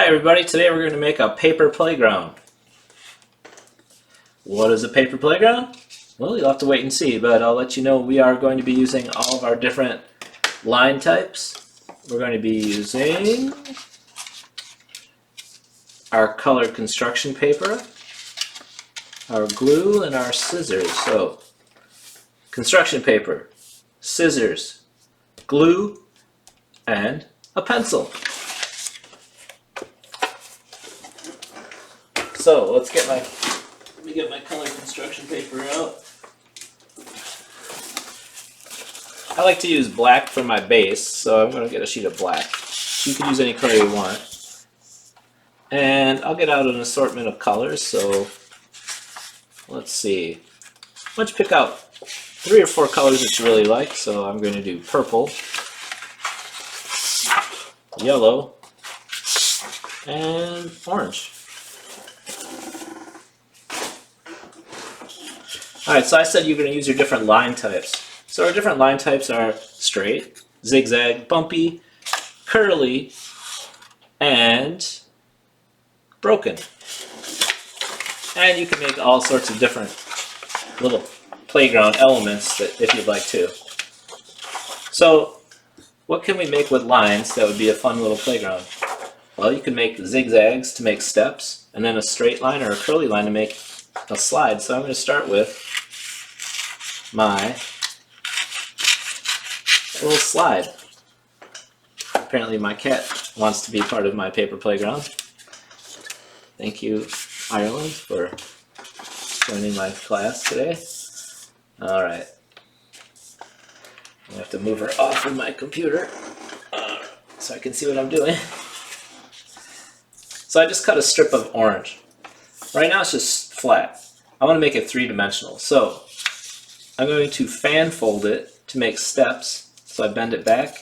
everybody, today we're going to make a paper playground. What is a paper playground? Well, you'll have to wait and see, but I'll let you know we are going to be using all of our different line types. We're going to be using our colored construction paper, our glue, and our scissors. So, construction paper, scissors, glue, and a pencil. So let me get my colored construction paper out. I like to use black for my base, so I'm going to get a sheet of black. You can use any color you want. And I'll get out an assortment of colors, so let's see. Why don't you pick out 3 or 4 colors that you really like. So I'm going to do purple, yellow, and orange. Alright, so I said you're going to use your different line types. So our different line types are straight, zigzag, bumpy, curly, and broken. And you can make all sorts of different little playground elements that, if you'd like to. So what can we make with lines that would be a fun little playground? Well, you can make zigzags to make steps, and then a straight line or a curly line to make a slide. So I'm going to start with my little slide. Apparently my cat wants to be part of my paper playground. Thank you, Ireland, for joining my class today. Alright. I have to move her off of my computer so I can see what I'm doing. So I just cut a strip of orange. Right now it's just flat. I want to make it 3-dimensional. So I'm going to fan fold it to make steps. So I bend it back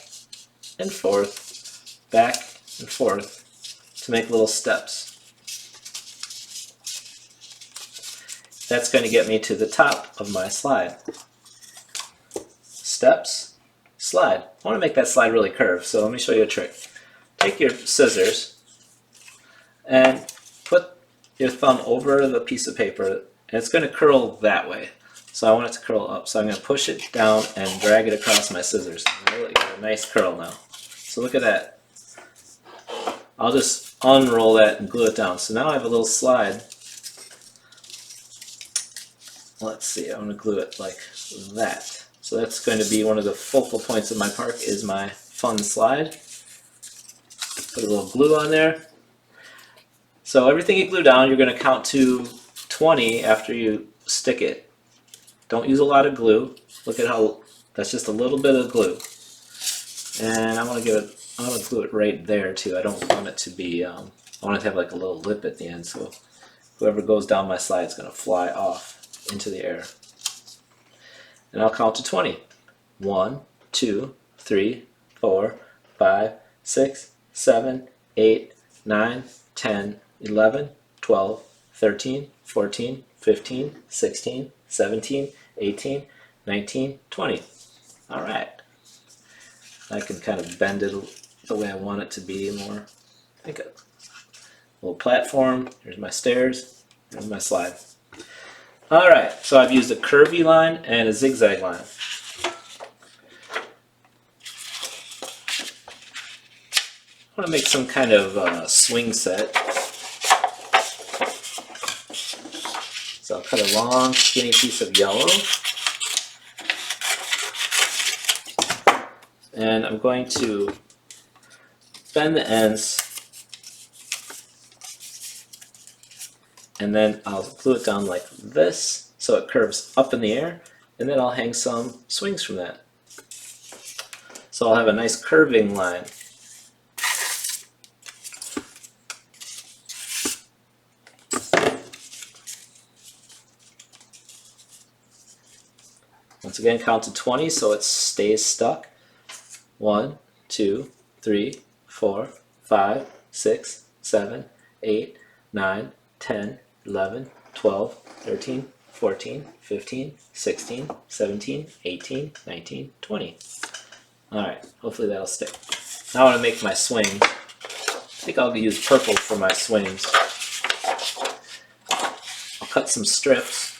and forth to make little steps. That's going to get me to the top of my slide. Steps, slide. I want to make that slide really curved, so let me show you a trick. Take your scissors and put your thumb over the piece of paper, and it's going to curl that way. So I want it to curl up. So I'm going to push it down and drag it across my scissors. And you got a nice curl now. So look at that. I'll just unroll that and glue it down. So now I have a little slide. Let's see, I'm going to glue it like that. So that's going to be one of the focal points of my park, is my fun slide. Put a little glue on there. So everything you glue down, you're going to count to 20 after you stick it. Don't use a lot of glue. Look at how that's just a little bit of glue. And I want to glue it right there too. I don't want it to be, I want it to have like a little lip at the end, so whoever goes down my slide is going to fly off into the air. And I'll count to 20. 1, 2, 3, 4, 5, 6, 7, 8, 9, 10, 11, 12, 13, 14, 15, 16, 17, 18, 19, 20. Alright. I can kind of bend it the way I want it to be more. Think a little platform. Here's my stairs. Here's my slide. Alright, so I've used a curvy line and a zigzag line. I want to make some kind of swing set. So I'll cut a long, skinny piece of yellow. And I'm going to bend the ends. And then I'll glue it down like this, so it curves up in the air. And then I'll hang some swings from that. So I'll have a nice curving line. Once again, count to 20 so it stays stuck. 1, 2, 3, 4, 5, 6, 7, 8, 9, 10, 11, 12, 13, 14, 15, 16, 17, 18, 19, 20. Alright, hopefully that'll stick. Now I want to make my swing. think I'll use purple for my swings. I'll cut some strips.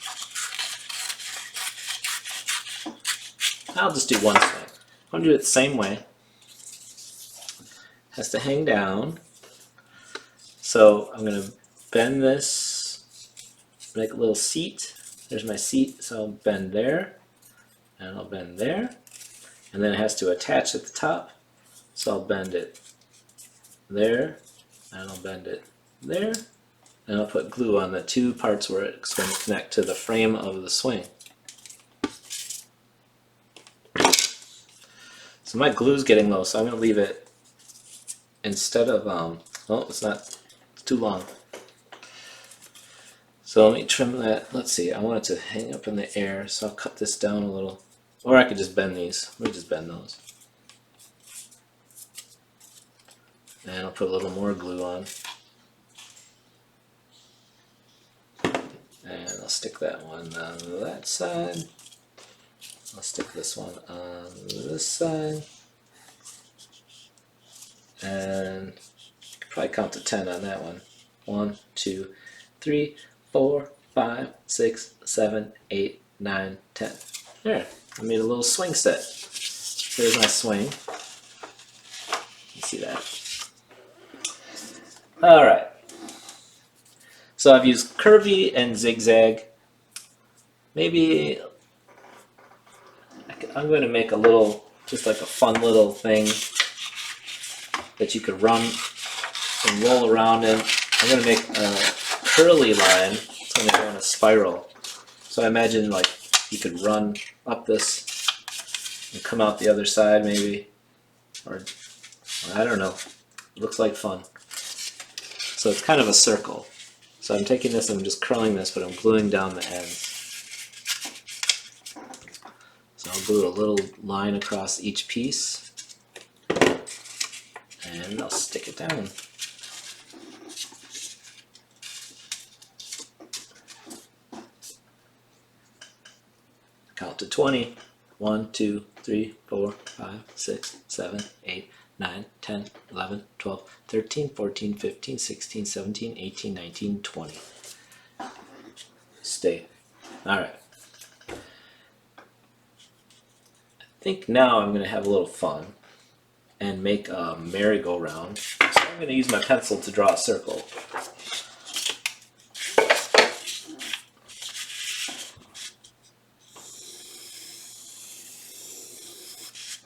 I'll just do one swing. I'm going to do it the same way. Has to hang down. So I'm going to bend this, make a little seat. There's my seat, so I'll bend there, and I'll bend there. And then it has to attach at the top, so I'll bend it there, and I'll bend it there, and I'll put glue on the two parts where it's going to connect to the frame of the swing. So my glue's getting low, so I'm going to leave it instead of, oh, it's too long. So let me trim that. Let's see, I want it to hang up in the air, so I'll cut this down a little. Or I could just bend these. Let me just bend those. And I'll put a little more glue on. And I'll stick that one on that side. I'll stick this one on this side. And you can probably count to 10 on that one. 1, 2, 3, 4, 5, 6, 7, 8, 9, 10. There, I made a little swing set. There's my swing. You see that? Alright. So I've used curvy and zigzag. Maybe I'm going to make a little, just like a fun little thing that you could run and roll around in. I'm going to make a curly line. It's going to go in a spiral. So I imagine like you could run up this and come out the other side maybe. Or I don't know. It looks like fun. So it's kind of a circle. So I'm taking this and I'm just curling this, but I'm gluing down the ends. So I'll glue a little line across each piece. And I'll stick it down. Count to 20. 1, 2, 3, 4, 5, 6, 7, 8, 9, 10, 11, 12, 13, 14, 15, 16, 17, 18, 19, 20. Stay. Alright. I think now I'm going to have a little fun and make a merry-go-round. So I'm going to use my pencil to draw a circle.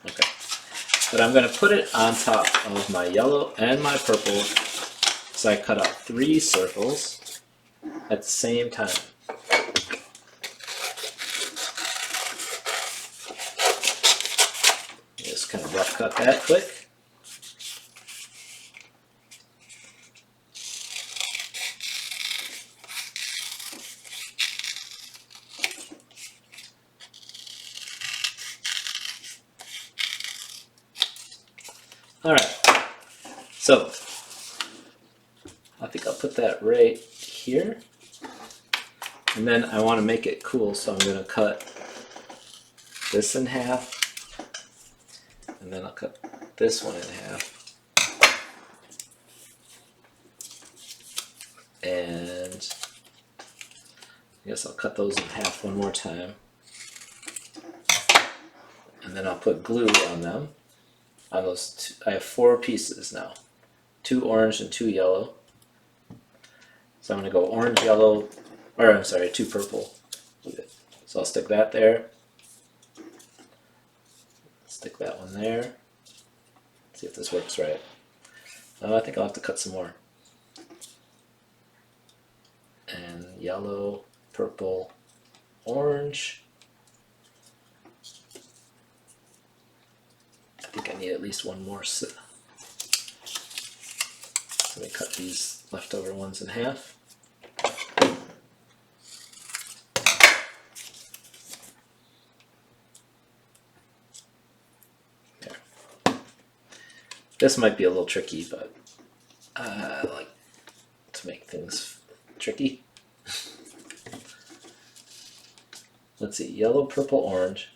Okay. But I'm going to put it on top of my yellow and my purple. So I cut out 3 circles at the same time. Just kind of rough cut that quick. Alright, so I think I'll put that right here. And then I want to make it cool, so I'm going to cut this in half. And then I'll cut this one in half. And I guess I'll cut those in half one more time. And then I'll put glue on them. On those two, I have 4 pieces now. 2 orange and 2 yellow. So I'm going to go orange, yellow, or I'm sorry, 2 purple. So I'll stick that there. Stick that one there. See if this works right. I think I'll have to cut some more. And yellow, purple, orange. I think I need at least one more. Let me cut these leftover ones in half. There. This might be a little tricky, but I like to make things tricky. Let's see, yellow, purple, orange.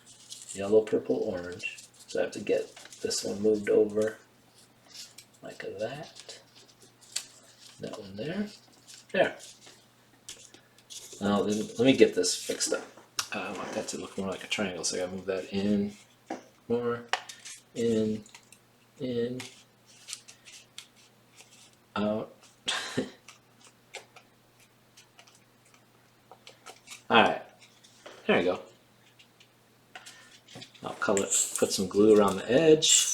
Yellow, purple, orange. So I have to get this one moved over like that. That one there. There. Now then, let me get this fixed up. I want that to look more like a triangle, so I gotta move that in more, in, out. Alright, there you go. I'll color, put some glue around the edge.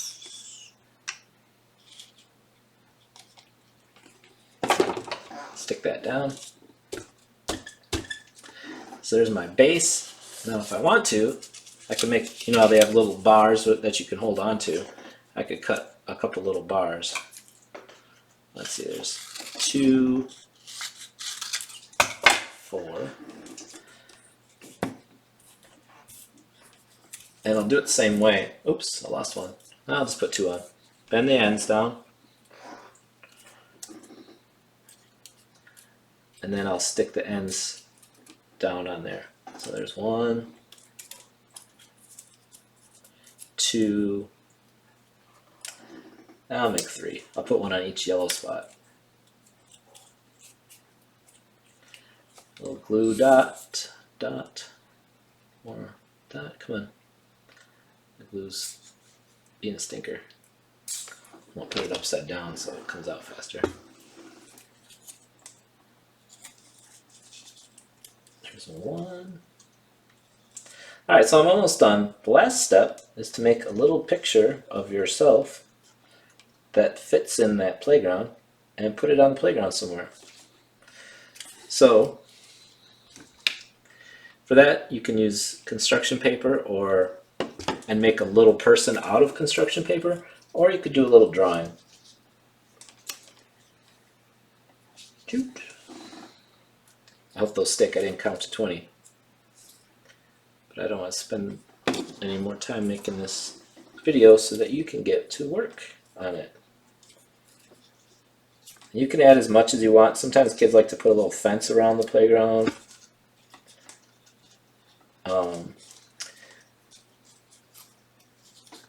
Stick that down. So there's my base. Now if I want to, I can make, you know how they have little bars that you can hold on to. I could cut a couple little bars. Let's see, there's 2, 4. And I'll do it the same way. Oops, I lost one. I'll just put 2 on. Bend the ends down. And then I'll stick the ends down on there. So there's 1, 2, I'll make 3. I'll put 1 on each yellow spot. Little glue dot, dot, more dot, come on. The glue's being a stinker. I'll put it upside down so it comes out faster. There's 1. Alright, so I'm almost done. The last step is to make a little picture of yourself that fits in that playground and put it on the playground somewhere. So for that you can use construction paper and make a little person out of construction paper, or you could do a little drawing. Shoot. I hope those stick. I didn't count to 20. But I don't want to spend any more time making this video so that you can get to work on it. You can add as much as you want. Sometimes kids like to put a little fence around the playground.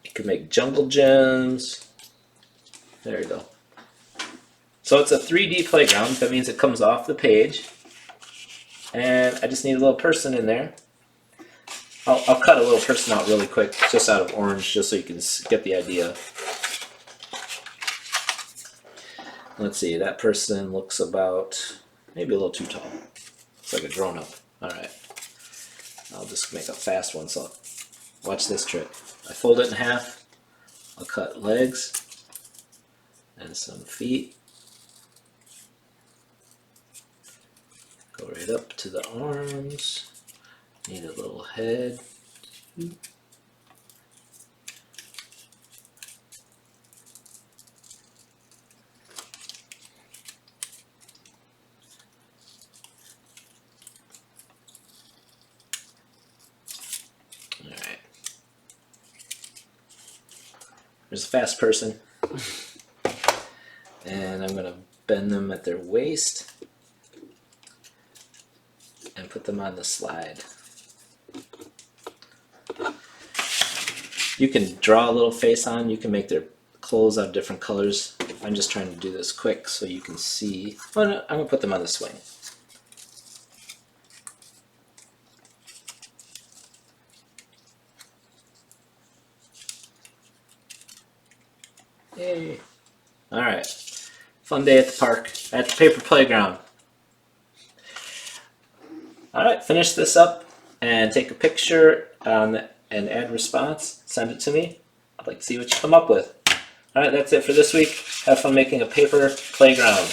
You can make jungle gyms. There you go. So it's a 3D playground. That means it comes off the page. And I just need a little person in there. I'll cut a little person out really quick, just out of orange, just so you can get the idea. Let's see, that person looks about, maybe a little too tall. It's like a grown-up. Alright. I'll just make a fast one, so watch this trick. I fold it in half, I'll cut legs, and some feet. Go right up to the arms. Need a little head. Alright. There's a fast person. And I'm going to bend them at their waist and put them on the slide. You can draw a little face on, you can make their clothes out of different colors. I'm just trying to do this quick so you can see. Oh no, I'm going to put them on the swing. Yay. Alright. Fun day at the park, at the paper playground. Alright, finish this up and take a picture and add response. Send it to me. I'd like to see what you come up with. Alright, that's it for this week. Have fun making a paper playground.